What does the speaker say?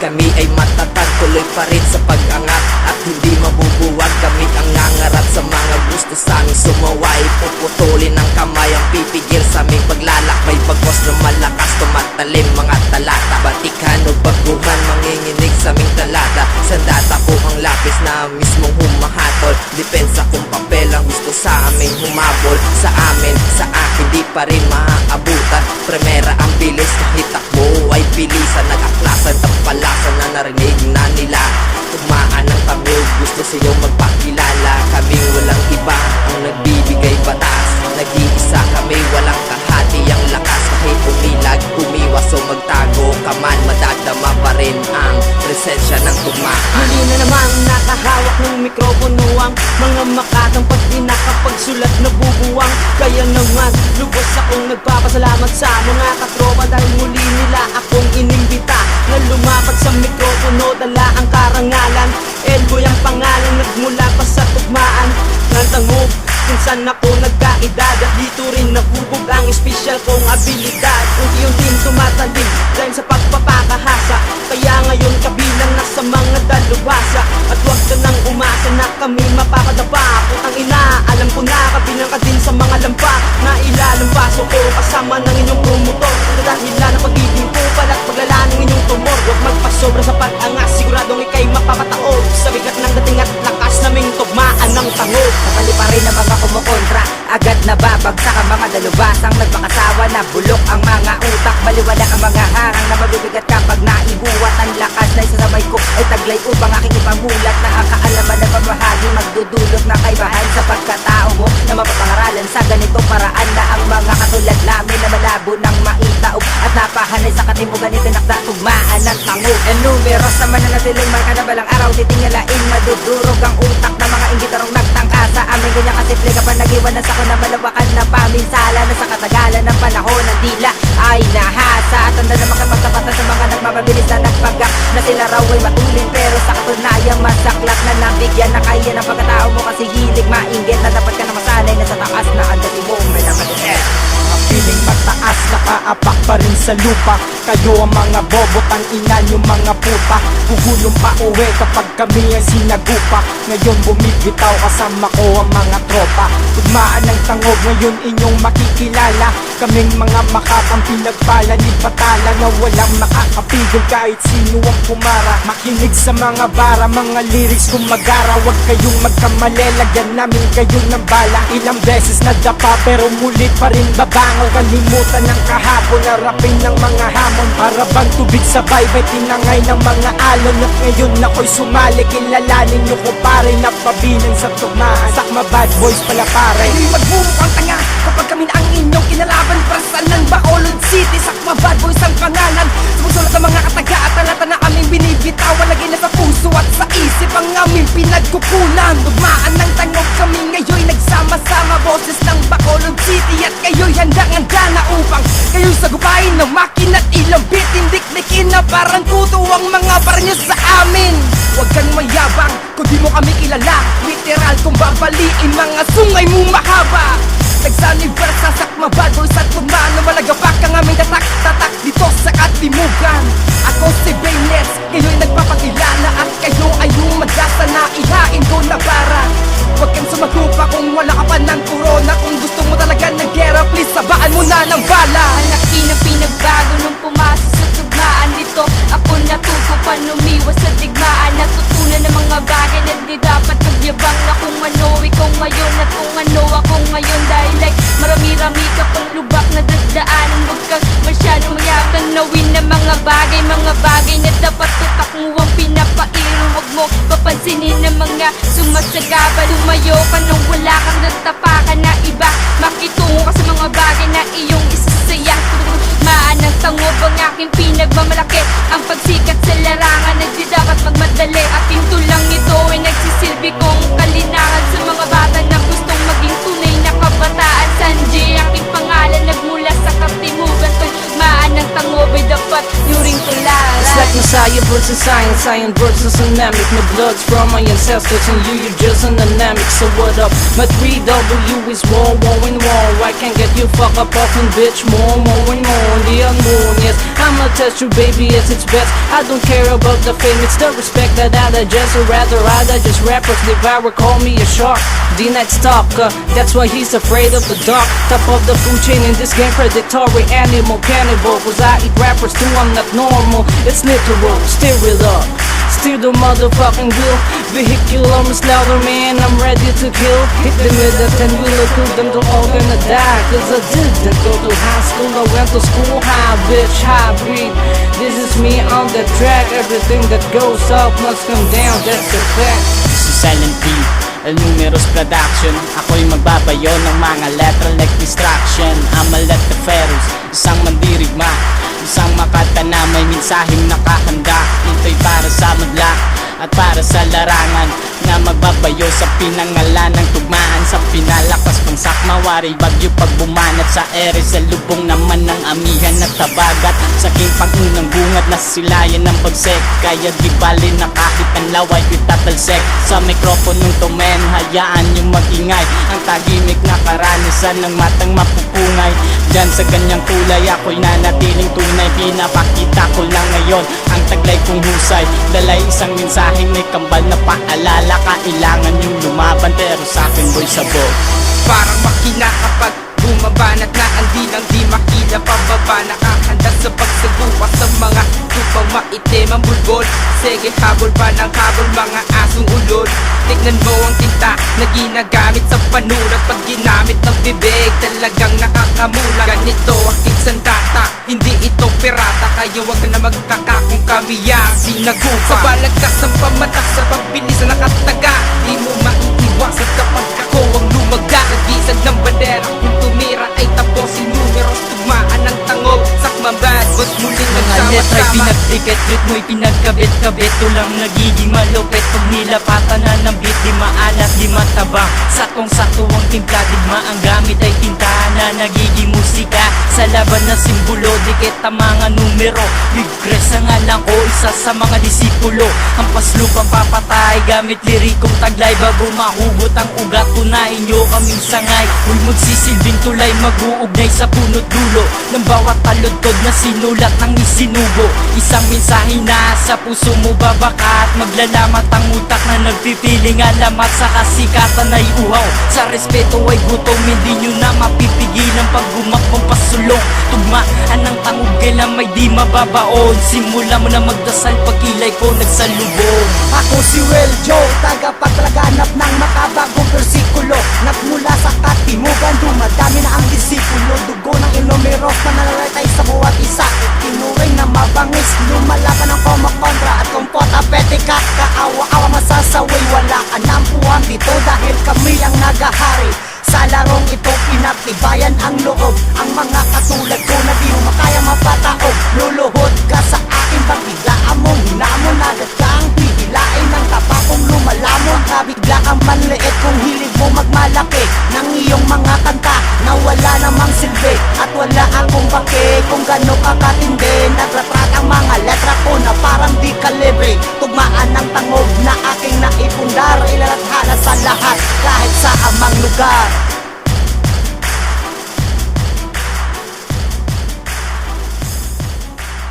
kami ay matatag, tuloy pa rin sa pag-angat at hindi mabubuwag. Kami ang nangarap sa mga gusto sa aming sumaway. Puputulin ng kamay ang pipigil sa aming paglalakbay. Pagkos na malakas, tumatalim mga talata. Batikan o baguhan, manginginig sa aming talata. Sandata ko ang lapis na mismong humahatol. Depensa kong papel ang gusto sa aming humabol. Sa amin, sa akin, di pa rin maaabutan. Primera ang bilis, kahit takbo ay bilisan. Nag-aklasan, tampalasan na narinig na nila. Tugmaan ng tangog, gusto sa'yo magpakilala. Kaming walang iba ang nagbibigay batas. Nag-iisa kami, walang kahati ang lakas. Kahit umilag, umiwas o magtago ka man, madadama pa rin ang presensya ng tugmaan. Muli na naman nakahawak ng mikropono ang mga makatang pag di nakapagsulat na bubuwang. Kaya naman lubos akong nagpapasalamat sa mga katropa dahil muli nila akong inimbita na lumapat sa mikropono, dala ang karangalan. Elboy ang pangalan, nagmula pa sa tugmaan ng tangog kung saan ako nagkaedad. At dito rin nahubog ang espesyal kong abilidad. Unti-unting tumatalim dahil sa pagpapakahasa. Kaya ngayon kabilang na sa mga dalubhasa. At huwag ka nang umasa na kami mapapadapa. Putang ina, alam ko na kabilang ka din sa mga lampa na ilalampaso ko kasama ng inyong promotor. Dahilan ng pagiging kupal at paglala ng inyong tumor. Huwag magpasobra sa pag-angas, siguradong ikay mapapataod sa bigat ng dating at lakas naming tugmaan ng tangog. Nakali pa rin ang mga kumukontra, agad na babagsak ang mga dalubasang nagpakasawa na bulok ang mga utak. Baliwala ang mga harang na mabibigat kapag naibuwat. Ang lakas na isasabay ko ay taglay upang aking ipamulat na ang kaalaman na pamahagi magdudulot na kaibahan sa pagkatao mo na mapapangaralan sa ganitong paraan na ang mga katulad namin na malabo ng maitaob at napahanay sa katimugan itinakda tugmaan ng tangog. And numeros naman na natiling marka na balang araw titingalain madudurog ang utak ng mga imbitarong nagtangka sa amin. Ganyan kasimple kapag nag-iwanan sa ko na malawakan na paminsala na sa katagalan ng panahon ng dila ay nahasa. At tanda na makapagtapatan sa mga nagmamabilis na nagpagak na sila raw ay matulin pero sa katunayan masaklap na nabigyan na kaya ng pagkatao mo kasi hilig mainggit na dapat ka na masanay na sa taas na ang dati mo may nakatiset. Piling mataas, nakaapak pa rin sa lupa. Kayo ang mga bobo, ina yung mga puta. Gugulong pa uwi kapag kami ay sinagupa. Ngayon bumibitaw kasama ko ang mga tropa. Tugmaan ng tangog, ngayon inyong makikilala. Kaming mga makatang pinagpala ni patala na walang makakapigil kahit sino ang pumara. Makinig sa mga bara, mga lyrics kung magara. Huwag kayong magkamali, lagyan namin kayo ng bala. Ilang beses nadapa pero muli pa rin babangon. Kalimutan ng kahapon, harapin ng mga hamon. Para bang tubig sa baybay, tinangay ng mga alon. At ngayon ako'y sumali, kilalanin nyo ko pare na pabilang sa tugmaan. Sakma bad boys pala pare. Kayo'y magmumukhang tanga kapag kami na ang inyong kinalaban. Prasan ng Bacolod City, Sakma bad boys ang pangalan. Sumusulat ang mga kataga at talata na aming binibitawan. Lagi na sa puso at sa isip ang aming pinagkukunan. Tugmaan ng tangog kami ngayon'y nagsama-sama. Boses ng Bacolod City at kayo'y handang-handa na upang kayo'y sagupain ng makina at ilang bitin. Dikdikin na parang kuto ang mga bar nyo sa amin. Huwag kang mayabang kung di mo kami kilala. Literal kung babaliin mga sungay mo mahaba. Nagsanibara sa Sakma bad boys at tugmaan na malagapak ang aming tatak-tatak dito sa katimugan. Ako si Baylets, kayo'y nagpapakilala at kayo ay humagasa na ihain ko na bara. Huwag kang sumagupa kung wala ka pa ng corona. Kung gusto mo talaga ng gera, please sabaan mo na ng bala. Malaki na pinagbago nung pumasok sa tugmaan dito. Ako natuto pa lumiwas sa digmaan. Natutunan ng mga bagay na di dapat magyabang na kung ano ikaw ngayon at kung ano ako ngayon. Dahil like marami-rami ka pang lubak na dadaanan. Huwag kang masyadong mayabang nawin na mga bagay na dapat tutak mo ang pinapairo. Huwag mo papansinin ng mga sumasagabal. Tumayo ka nung wala kang nagtapakan na iba. Makitungo ka sa mga bagay na iyong isasaya. Maan ng tangog ang aking pinagmamalaki. Ang pagsikat sa larangan na di dapat magmadali. Aking tulang ito ay nagsisilbi kong kalinangan sa mga bata na gustong maging tunay na kabataan. Sanjay aking pangalan nagmula sa katimugan. Maan tugmaan ng tangob ay dapat nyo ring tularan. It's like Messiah versus science, science versus dynamic. My blood's from my ancestors and you're just an dynamic. So what up? My 3W is war, war and war. I can't get you fuck up off and bitch more and more. The unknown, yes, I'ma test you baby as it's best. I don't care about the fame, it's the respect that I digest. Or rather I digest rappers devour, call me a shark. The night stalker, that's why he's afraid of the dark. Top of the food chain in this game, predatory animal cannibal. Cause I eat rappers too, I'm not normal. It's literal, steer it up, steer the motherfucking wheel. Vehicular, I'm slaughter man, I'm ready to kill. Hit them with a 10-wheeler, kill them, they're all gonna die. Cause I didn't go to high school, I went to school high, bitch, high breed. This is me on the track, everything that goes up must come down, that's a fact. Si Silent B, El Numeros Production. Ako'y magbabayo ng mga literal like distraction. Amalat the Ferus, isang mandirigma, isang makata na may mensaheng nakahanda. Ito'y para sa madla at para sa larangan na magbabayo sa pinangalan ng tugmaan. Sa pinalakas pang sakmawari, bagyo pag bumanat sa ere. Sa lubong naman ng amihan at tabagat, sa aking pangunang bungad na silayan ng pagsek. Kaya di bali na kahit ang laway ko'y tatalsek. Sa mikroponong to men, hayaan yung magingay. Ang tagimik na karanisan ng matang mapupungay. Diyan sa ganyang kulay ako'y nanatiling tunay. Pinapakita ko lang ngayon ang taglay kong husay. Dalay isang mensaheng may kambal na paalala. Kailangan yung lumaban pero sa akin boy sabog. Parang makina kapag bumabanat na ang dilang di makila pababa. Nakahanda sa pagsagupa sa mga tupang maitim ang bulbol. Sige habol pa ng habol mga asong ulol. Tignan mo ang tinta na ginagamit sa panulat. Pag ginamit ng bibig talagang nakakamula. Ganito aking sandata, hindi ito pirata. Kaya wag na magtaka kung kami ang sinagupa. Sa balagtas ng pamatak sa pagbilis na nakataga, di mo maiiwasan kapag ako ang lumaga. Nagisag ng bandera kung tumira ay tapusin numeros. Tugmaan ng tangob, sakma bad boss muling Mga letra'y nagsama-sama. pinagdikit, ritmo'y pinagkabit-kabit. Tulang nagiging malupit pag nilapatan na ng beat. Di maalat, di matabang, sakong-sakto ang timpla. Digma ang gamit ay tinta na nagiging musika. Sa laban na simbolo, dikit ang mga numero. Ligres ang alam ko, isa sa mga disipulo. Ang paslupang papatay, gamit lirikong taglay. Bago mahugot ang ugat, tunahin nyo kaming sangay. Uy magsisilbing tulay, mag-uugnay sa punot dulo ng bawat taludtod na sinulat ng isinubo. Isang mensahe na sa puso mo babakat. Maglalamat ang utak na nagpipiling alamat. Sa kasikatan ay uhaw, sa respeto ay gutom. Hindi nyo na mapipigilan pag gumakbong pasulong. Tugmaan ng tangog kailan may di mababaon. Simula mo na magdasal pag kilay ko nagsalubong. Ako si Will Joe, tagapaglaganap ng makabagong bersikulo. Nagmula sa katimugan, dumadami na ang disipulo. Dugo ng inumeros na nalalatay sa buhat isa. Tinuring na mabangis, lumalaban ang kumakontra. At kung potapetika, kaawa-awa masasaway. Wala ka ng puwang dito dahil kami ang nagahari. Sa larong ito pinatibayan ang loob. Ang mga katulad ko na di mo makaya mapataog. Luluhod ka sa akin pag biglaan mong hinamon. Agad kang hihilain ng tapakong lumalamon. Kabigla kang manliit kung hilig mo magmalaki ng iyong mga kanta na wala namang silbi. At wala akong baki kung gano'n ka katindi. Nagratrat ang mga letra ko na parang di kalibre. Tugmaan ng tangob na aking naipundar. Ilalathala sa lahat